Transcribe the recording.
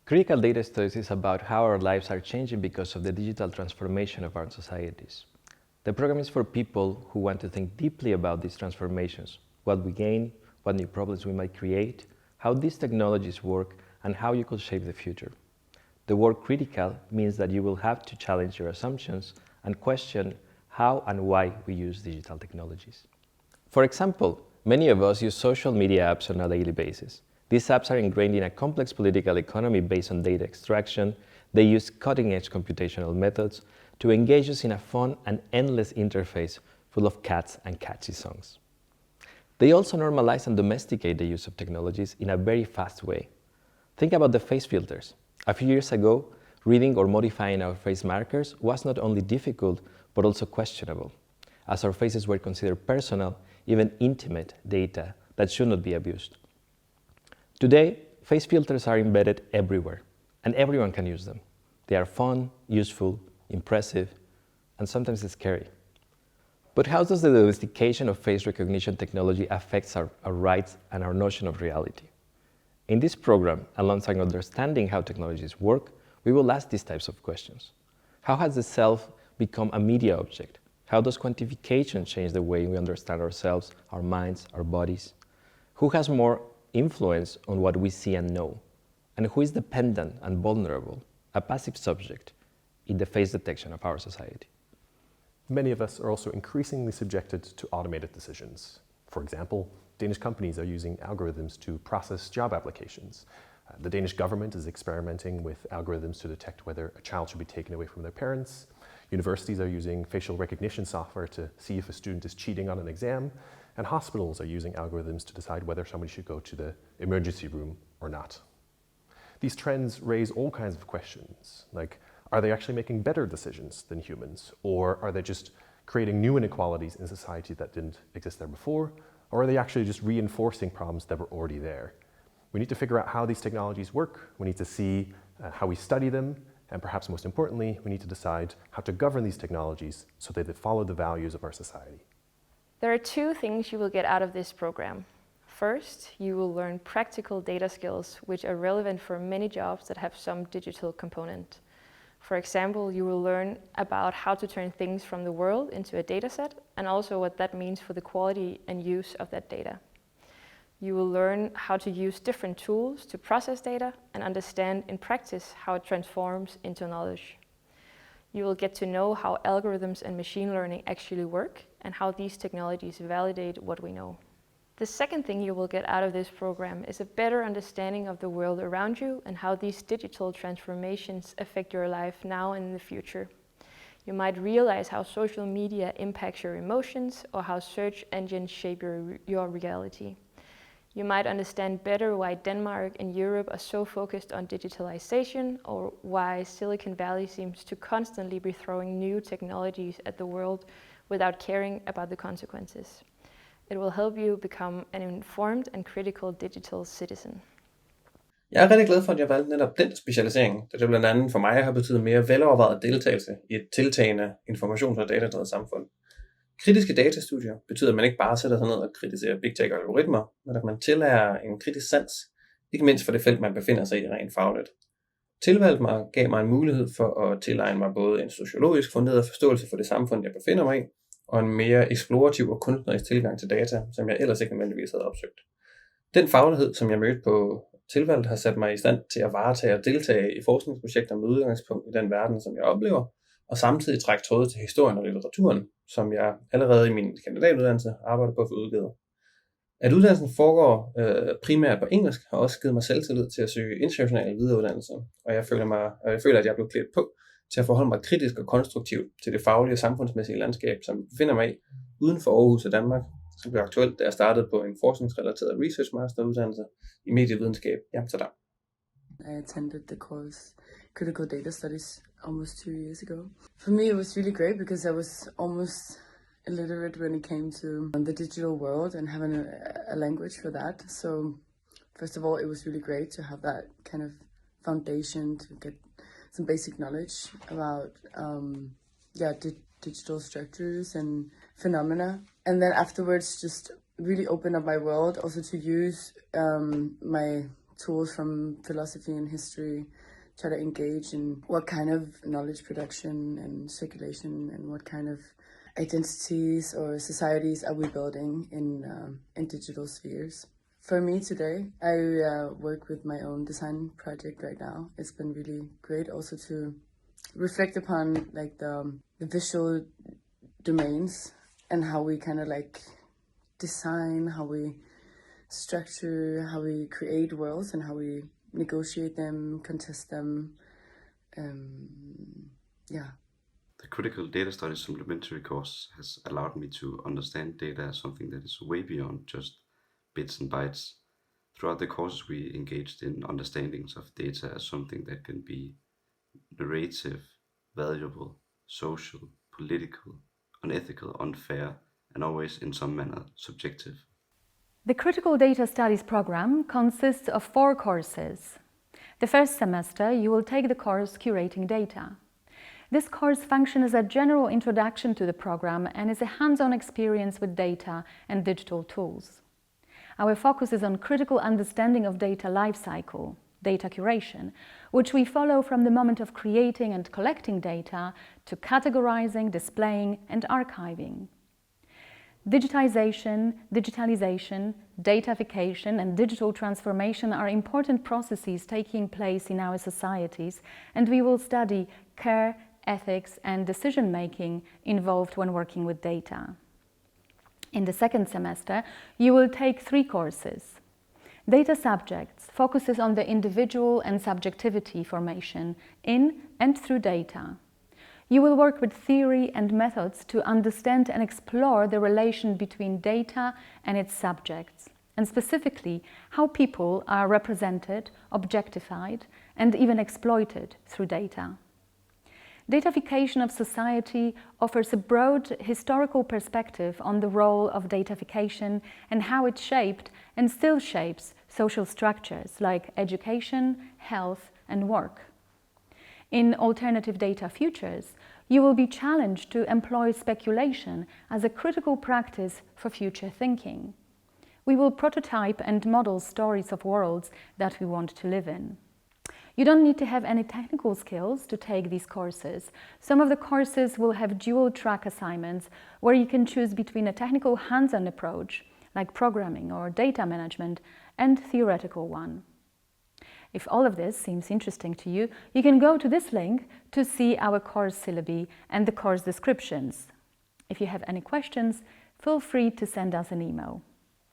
Critical Data Studies is about how our lives are changing because of the digital transformation of our societies. The program is for people who want to think deeply about these transformations, what we gain, what new problems we might create, how these technologies work, and how you could shape the future. The word critical means that you will have to challenge your assumptions and question how and why we use digital technologies. For example, many of us use social media apps on a daily basis. These apps are ingrained in a complex political economy based on data extraction. They use cutting-edge computational methods to engage us in a fun and endless interface full of cats and catchy songs. They also normalize and domesticate the use of technologies in a very fast way. Think about the face filters. A few years ago, reading or modifying our face markers was not only difficult, but also questionable, as our faces were considered personal, even intimate data that should not be abused. Today, face filters are embedded everywhere, and everyone can use them. They are fun, useful, impressive, and sometimes scary. But how does the domestication of face recognition technology affect our rights and our notion of reality? In this program, alongside understanding how technologies work, we will ask these types of questions. How has the self become a media object? How does quantification change the way we understand ourselves, our minds, our bodies? Who has more influence on what we see and know? And who is dependent and vulnerable, a passive subject, in the face detection of our society? Many of us are also increasingly subjected to automated decisions. For example, Danish companies are using algorithms to process job applications. The Danish government is experimenting with algorithms to detect whether a child should be taken away from their parents. Universities are using facial recognition software to see if a student is cheating on an exam. And hospitals are using algorithms to decide whether somebody should go to the emergency room or not. These trends raise all kinds of questions, like, are they actually making better decisions than humans? Or are they just creating new inequalities in society that didn't exist there before? Or are they actually just reinforcing problems that were already there? We need to figure out how these technologies work. We need to see how we study them. And perhaps most importantly, we need to decide how to govern these technologies so that they follow the values of our society. There are two things you will get out of this program. First, you will learn practical data skills which are relevant for many jobs that have some digital component. For example, you will learn about how to turn things from the world into a data set and also what that means for the quality and use of that data. You will learn how to use different tools to process data and understand in practice how it transforms into knowledge. You will get to know how algorithms and machine learning actually work and how these technologies validate what we know. The second thing you will get out of this program is a better understanding of the world around you and how these digital transformations affect your life now and in the future. You might realize how social media impacts your emotions or how search engines shape your reality. You might understand better why Denmark and Europe are so focused on digitalization, or why Silicon Valley seems to constantly be throwing new technologies at the world without caring about the consequences. It will help you become an informed and critical digital citizen. Jeg er rigtig glad for, at jeg valgte netop den specialisering, da det blandt andet for mig har betydet mere velovervejet deltagelse i et tiltagende informations- og datadrevet samfund. Kritiske datastudier betyder, at man ikke bare sætter sig ned og kritiserer big tech og algoritmer, men at man tillærer en kritisk sans, ikke mindst for det felt, man befinder sig i rent fagligt. Tilvalg gav mig en mulighed for at tilegne mig både en sociologisk funderet forståelse for det samfund, jeg befinder mig i, og en mere eksplorativ og kunstnerisk tilgang til data, som jeg ellers ikke nødvendigvis havde opsøgt. Den faglighed, som jeg mødte på Tilvalg, har sat mig i stand til at varetage og deltage i forskningsprojekter med udgangspunkt i den verden, som jeg oplever, og samtidig trække tråde til historien og litteraturen, som jeg allerede i min kandidatuddannelse arbejder på at få udgivet. At uddannelsen foregår primært på engelsk, har også givet mig selvtillid til at søge internationale videreuddannelser, og jeg føler, at jeg er blevet klædt på til at forholde mig kritisk og konstruktivt til det faglige og samfundsmæssige landskab, som jeg befinder mig i uden for Aarhus og Danmark, som blev aktuelt, da jeg startede på en forskningsrelateret research masteruddannelse i medievidenskab i Amsterdam. I attended the course Critical Data Studies almost 2 years ago. For me, it was really great because I was almost illiterate when it came to the digital world and having a language for that. So first of all, it was really great to have that kind of foundation to get some basic knowledge about digital structures and phenomena. And then afterwards, just really open up my world also to use my tools from philosophy and history, try to engage in what kind of knowledge production and circulation and what kind of identities or societies are we building in digital spheres. For me today, I work with my own design project right now. It's been really great also to reflect upon like the visual domains and how we kind of like design, how we structure, how we create worlds and how we negotiate them, contest them. The Critical Data Studies supplementary course has allowed me to understand data as something that is way beyond just bits and bytes. Throughout the courses, we engaged in understandings of data as something that can be narrative, valuable, social, political, unethical, unfair, and always in some manner subjective. The Critical Data Studies program consists of 4 courses. The first semester, you will take the course Curating Data. This course functions as a general introduction to the program and is a hands-on experience with data and digital tools. Our focus is on critical understanding of data lifecycle, data curation, which we follow from the moment of creating and collecting data to categorizing, displaying, and archiving. Digitization, digitalization, datafication, and digital transformation are important processes taking place in our societies, and we will study care, ethics, and decision-making involved when working with data. In the second semester, you will take 3 courses. Data Subjects focuses on the individual and subjectivity formation in and through data. You will work with theory and methods to understand and explore the relation between data and its subjects, and specifically how people are represented, objectified, and even exploited through data. Datafication of society offers a broad historical perspective on the role of datafication and how it shaped and still shapes social structures like education, health, and work. In Alternative Data Futures, you will be challenged to employ speculation as a critical practice for future thinking. We will prototype and model stories of worlds that we want to live in. You don't need to have any technical skills to take these courses. Some of the courses will have dual-track assignments where you can choose between a technical hands-on approach, like programming or data management, and theoretical one. If all of this seems interesting to you, you can go to this link to see our course syllabi and the course descriptions. If you have any questions, feel free to send us an email.